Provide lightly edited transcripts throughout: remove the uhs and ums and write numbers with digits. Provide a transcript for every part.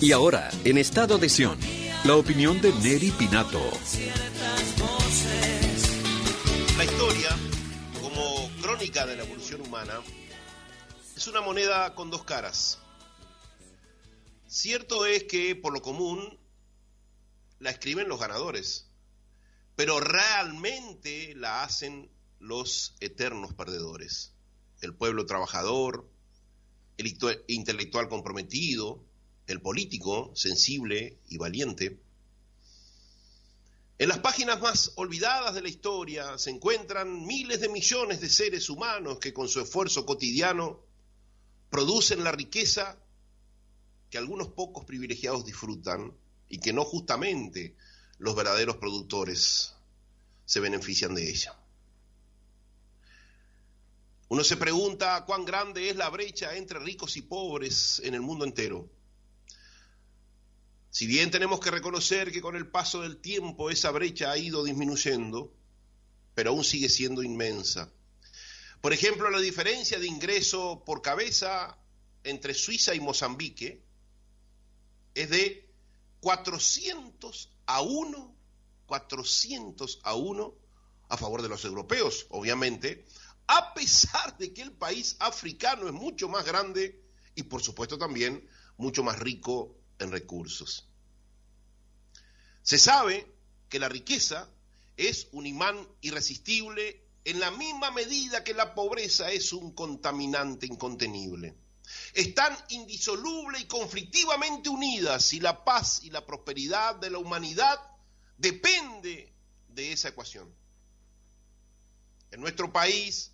Y ahora, en Estado de Sion, la opinión de Neri Pinato. La historia, como crónica de la evolución humana, es una moneda con dos caras. Cierto es que, por lo común, la escriben los ganadores, pero realmente la hacen los eternos perdedores. El pueblo trabajador, el intelectual comprometido, el político sensible y valiente. En las páginas más olvidadas de la historia se encuentran miles de millones de seres humanos que con su esfuerzo cotidiano producen la riqueza que algunos pocos privilegiados disfrutan y que no justamente los verdaderos productores se benefician de ella. Uno se pregunta cuán grande es la brecha entre ricos y pobres en el mundo entero. Si bien tenemos que reconocer que con el paso del tiempo esa brecha ha ido disminuyendo, pero aún sigue siendo inmensa. Por ejemplo, la diferencia de ingreso por cabeza entre Suiza y Mozambique es de 400 a 1 a favor de los europeos, obviamente, a pesar de que el país africano es mucho más grande y, por supuesto, también mucho más rico en recursos. Se sabe que la riqueza es un imán irresistible en la misma medida que la pobreza es un contaminante incontenible. Están indisoluble y conflictivamente unidas y la paz y la prosperidad de la humanidad depende de esa ecuación. En nuestro país,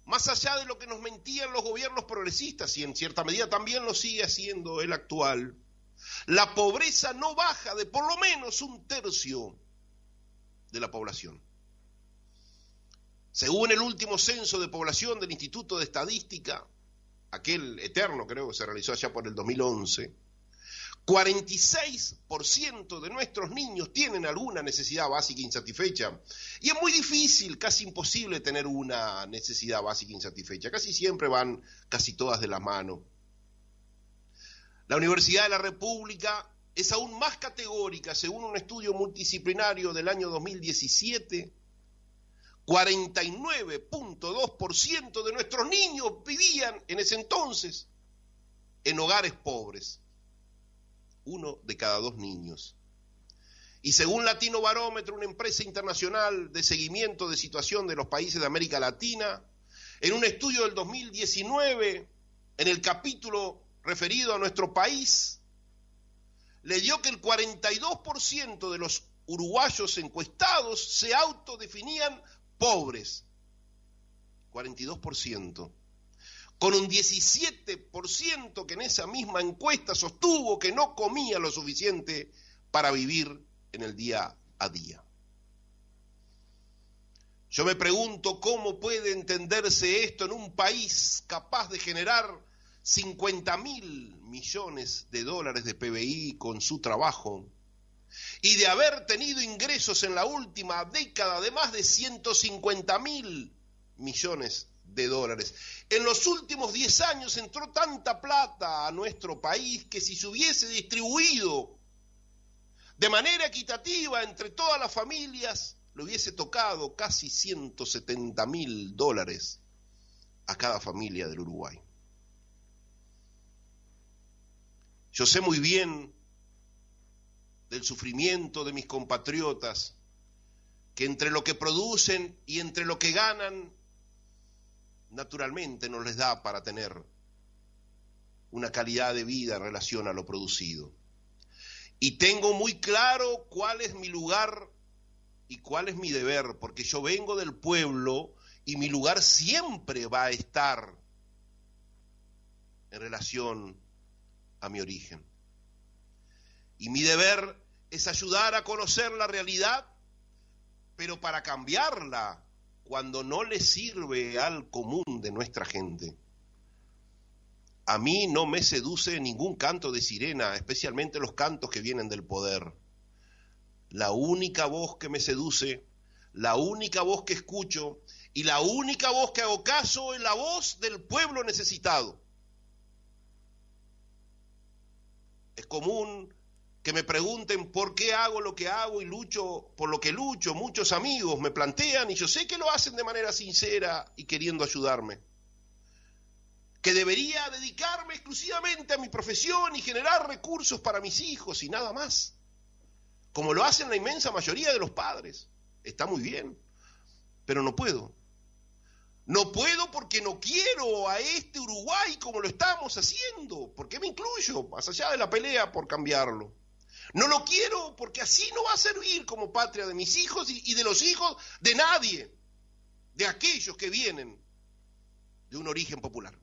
más allá de lo que nos mentían los gobiernos progresistas, y en cierta medida también lo sigue haciendo el actual, la pobreza no baja de por lo menos 1/3 de la población. Según el último censo de población del Instituto de Estadística, aquel eterno creo que se realizó allá por el 2011, 46% de nuestros niños tienen alguna necesidad básica insatisfecha. Y es muy difícil, casi imposible tener una necesidad básica insatisfecha. Casi siempre van casi todas de la mano. La Universidad de la República es aún más categórica. Según un estudio multidisciplinario del año 2017, 49.2% de nuestros niños vivían en ese entonces en hogares pobres. 1 de cada 2 niños. Y según Latino Barómetro, una empresa internacional de seguimiento de situación de los países de América Latina, en un estudio del 2019, en el capítulo referido a nuestro país, le dio que el 42% de los uruguayos encuestados se autodefinían pobres. 42%. Con un 17% que en esa misma encuesta sostuvo que no comía lo suficiente para vivir en el día a día. Yo me pregunto cómo puede entenderse esto en un país capaz de generar 50.000 millones de dólares de PBI con su trabajo y de haber tenido ingresos en la última década de más de 150.000 millones de dólares. En los últimos 10 años entró tanta plata a nuestro país que si se hubiese distribuido de manera equitativa entre todas las familias, le hubiese tocado casi 170.000 dólares a cada familia del Uruguay. Yo sé muy bien del sufrimiento de mis compatriotas, que entre lo que producen y entre lo que ganan, naturalmente no les da para tener una calidad de vida en relación a lo producido. Y tengo muy claro cuál es mi lugar y cuál es mi deber, porque yo vengo del pueblo y mi lugar siempre va a estar en relación a mi origen. Y mi deber es ayudar a conocer la realidad, pero para cambiarla cuando no le sirve al común de nuestra gente. A mí no me seduce ningún canto de sirena, especialmente los cantos que vienen del poder. La única voz que me seduce, la única voz que escucho y la única voz que hago caso es la voz del pueblo necesitado. Es común que me pregunten por qué hago lo que hago y lucho por lo que lucho. Muchos amigos me plantean, y yo sé que lo hacen de manera sincera y queriendo ayudarme, que debería dedicarme exclusivamente a mi profesión y generar recursos para mis hijos y nada más, como lo hacen la inmensa mayoría de los padres. Está muy bien, pero no puedo. No puedo porque no quiero a este Uruguay como lo estamos haciendo. ¿Por qué me incluyo? Más allá de la pelea por cambiarlo. No lo quiero porque así no va a servir como patria de mis hijos y de los hijos de nadie, de aquellos que vienen de un origen popular.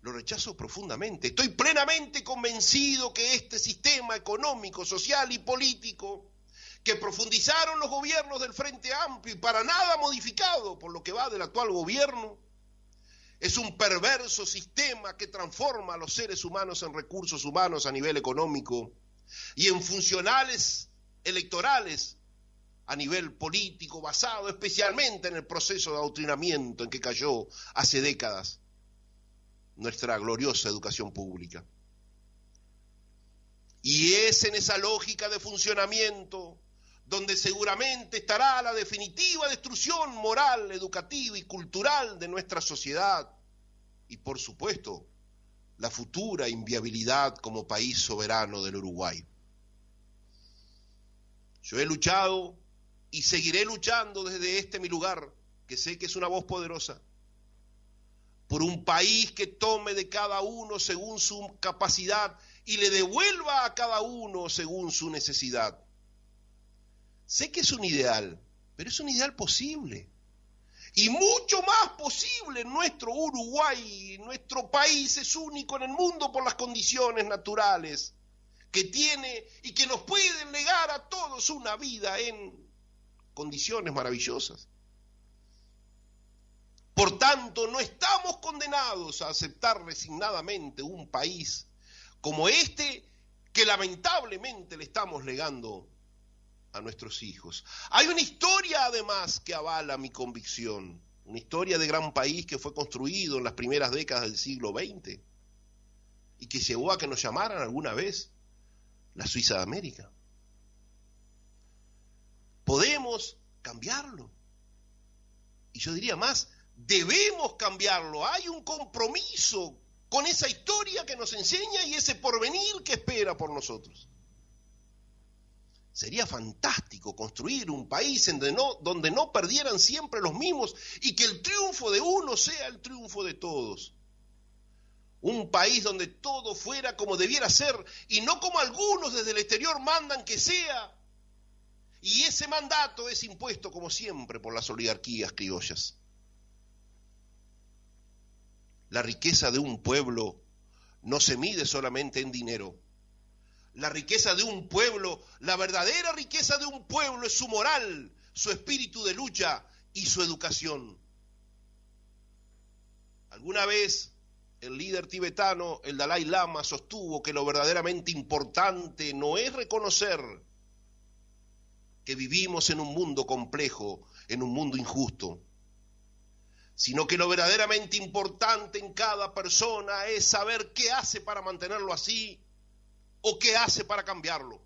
Lo rechazo profundamente. Estoy plenamente convencido que este sistema económico, social y político que profundizaron los gobiernos del Frente Amplio y para nada modificado por lo que va del actual gobierno, es un perverso sistema que transforma a los seres humanos en recursos humanos a nivel económico y en funcionales electorales a nivel político, basado especialmente en el proceso de adoctrinamiento en que cayó hace décadas nuestra gloriosa educación pública. Y es en esa lógica de funcionamiento donde seguramente estará la definitiva destrucción moral, educativa y cultural de nuestra sociedad y, por supuesto, la futura inviabilidad como país soberano del Uruguay. Yo he luchado y seguiré luchando desde este mi lugar, que sé que es una voz poderosa, por un país que tome de cada uno según su capacidad y le devuelva a cada uno según su necesidad. Sé que es un ideal, pero es un ideal posible. Y mucho más posible en nuestro Uruguay. Nuestro país es único en el mundo por las condiciones naturales que tiene y que nos pueden legar a todos una vida en condiciones maravillosas. Por tanto, no estamos condenados a aceptar resignadamente un país como este que lamentablemente le estamos legando a nuestros hijos. Hay una historia además que avala mi convicción, una historia de gran país que fue construido en las primeras décadas del siglo XX y que llevó a que nos llamaran alguna vez la Suiza de América. Podemos cambiarlo. Y yo diría más, debemos cambiarlo. Hay un compromiso con esa historia que nos enseña y ese porvenir que espera por nosotros. Sería fantástico construir un país donde no perdieran siempre los mismos y que el triunfo de uno sea el triunfo de todos. Un país donde todo fuera como debiera ser y no como algunos desde el exterior mandan que sea. Y ese mandato es impuesto como siempre por las oligarquías criollas. La riqueza de un pueblo no se mide solamente en dinero. La riqueza de un pueblo, la verdadera riqueza de un pueblo es su moral, su espíritu de lucha y su educación. Alguna vez el líder tibetano, el Dalai Lama, sostuvo que lo verdaderamente importante no es reconocer que vivimos en un mundo complejo, en un mundo injusto, sino que lo verdaderamente importante en cada persona es saber qué hace para mantenerlo así o qué hace para cambiarlo.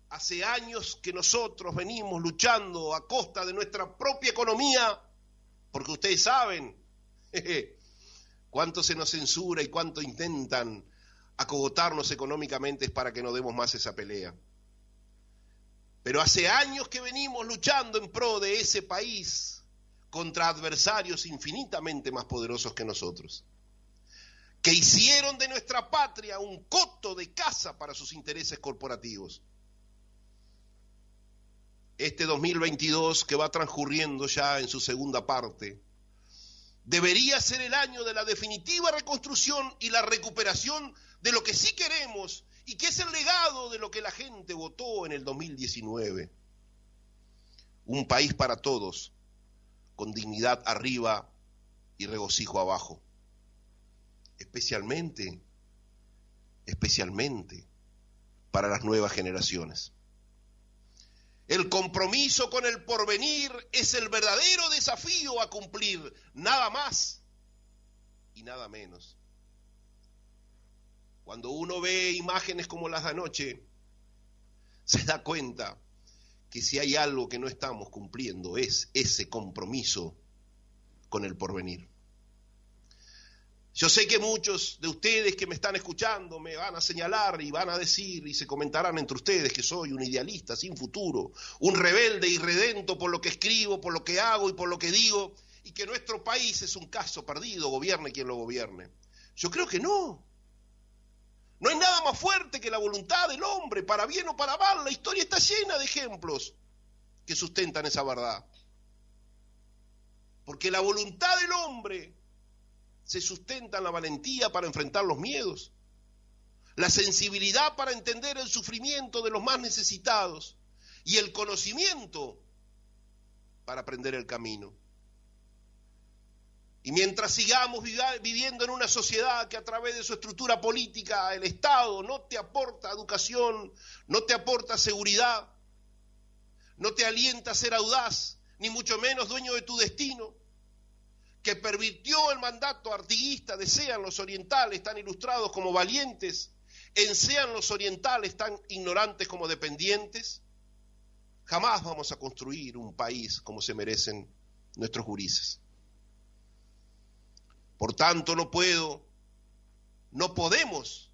Hace años que nosotros venimos luchando a costa de nuestra propia economía, porque ustedes saben cuánto se nos censura y cuánto intentan acogotarnos económicamente para que no demos más esa pelea. Pero hace años que venimos luchando en pro de ese país contra adversarios infinitamente más poderosos que nosotros, que hicieron de nuestra patria un coto de caza para sus intereses corporativos. Este 2022 que va transcurriendo ya en su segunda parte, debería ser el año de la definitiva reconstrucción y la recuperación de lo que sí queremos y que es el legado de lo que la gente votó en el 2019. Un país para todos, con dignidad arriba y regocijo abajo. Especialmente para las nuevas generaciones. El compromiso con el porvenir es el verdadero desafío a cumplir, nada más. y nada menos. Cuando uno ve imágenes como las de anoche, se da cuenta que si hay algo que no estamos cumpliendo es ese compromiso con el porvenir. Yo sé que muchos de ustedes que me están escuchando me van a señalar y van a decir y se comentarán entre ustedes que soy un idealista sin futuro, un rebelde irredento por lo que escribo, por lo que hago y por lo que digo, y que nuestro país es un caso perdido, gobierne quien lo gobierne. Yo creo que no. No hay nada más fuerte que la voluntad del hombre, para bien o para mal. La historia está llena de ejemplos que sustentan esa verdad. Porque la voluntad del hombre se sustenta en la valentía para enfrentar los miedos, la sensibilidad para entender el sufrimiento de los más necesitados y el conocimiento para aprender el camino. Y mientras sigamos viviendo en una sociedad que a través de su estructura política, el Estado no te aporta educación, no te aporta seguridad, no te alienta a ser audaz, ni mucho menos dueño de tu destino, que pervirtió el mandato artiguista de sean los orientales tan ilustrados como valientes, en sean los orientales tan ignorantes como dependientes, jamás vamos a construir un país como se merecen nuestros gurises. Por tanto, no podemos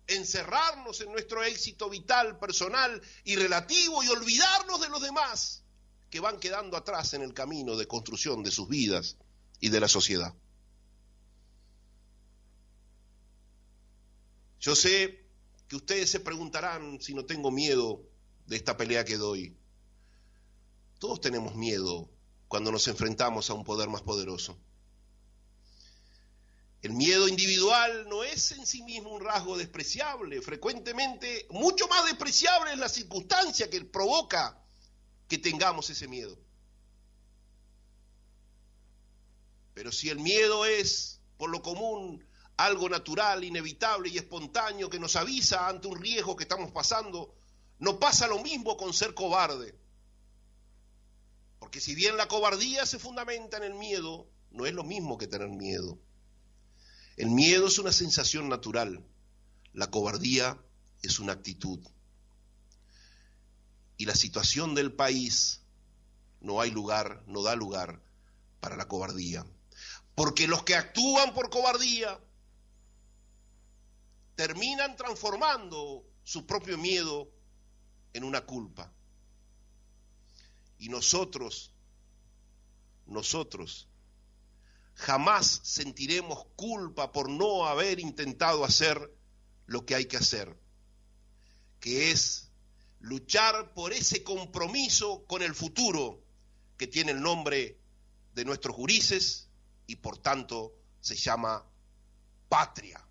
encerrarnos en nuestro éxito vital, personal y relativo y olvidarnos de los demás que van quedando atrás en el camino de construcción de sus vidas y de la sociedad. Yo sé que ustedes se preguntarán si no tengo miedo de esta pelea que doy. Todos tenemos miedo cuando nos enfrentamos a un poder más poderoso. El miedo individual no es en sí mismo un rasgo despreciable. Frecuentemente, mucho más despreciable es la circunstancia que provoca que tengamos ese miedo. Pero si el miedo es, por lo común, algo natural, inevitable y espontáneo que nos avisa ante un riesgo que estamos pasando, no pasa lo mismo con ser cobarde. Porque si bien la cobardía se fundamenta en el miedo, no es lo mismo que tener miedo. El miedo es una sensación natural, la cobardía es una actitud. Y la situación del país no da lugar para la cobardía. Porque los que actúan por cobardía terminan transformando su propio miedo en una culpa. Y nosotros jamás sentiremos culpa por no haber intentado hacer lo que hay que hacer, que es luchar por ese compromiso con el futuro que tiene el nombre de nuestros gurises y por tanto se llama patria.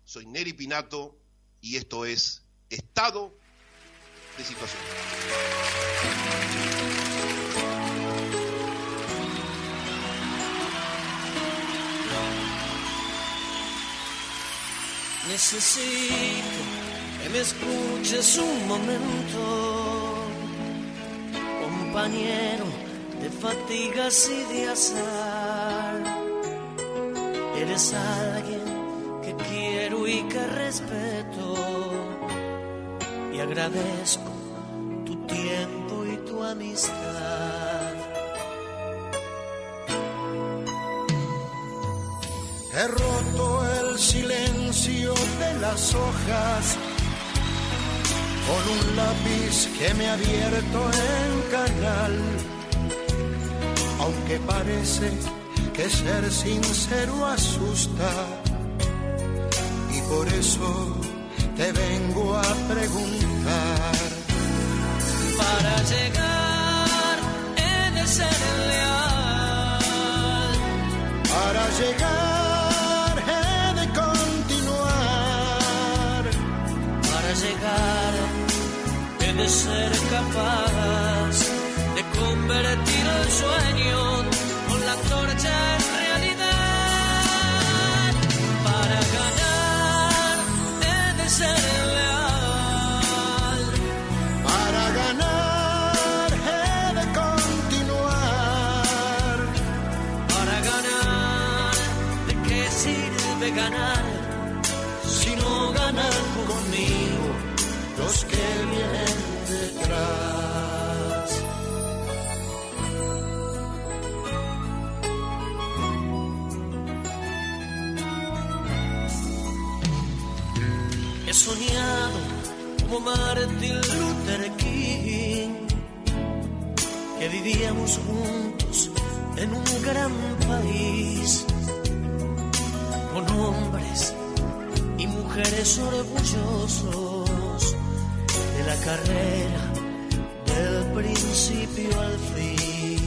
Soy Neri Pinato y esto es Estado de Situación. Necesito que me escuches un momento, compañero de fatigas y de azar. Eres alguien que quiero y que respeto, y agradezco tu tiempo y tu amistad. He roto el silencio de las hojas con un lápiz que me ha abierto en canal. Aunque parece que ser sincero asusta, y por eso te vengo a preguntar. Para llegar he de ser leal. Para llegar he de continuar. Para llegar he de ser capaz de convertir el sueño con la antorcha en realidad. Para ganar he de ser leal. Para ganar he de continuar. Para ganar de ganar si no ganan conmigo los que vienen detrás. He soñado como Martin Luther King, que vivíamos juntos en un gran país, con hombres y mujeres orgullosos de la carrera del principio al fin.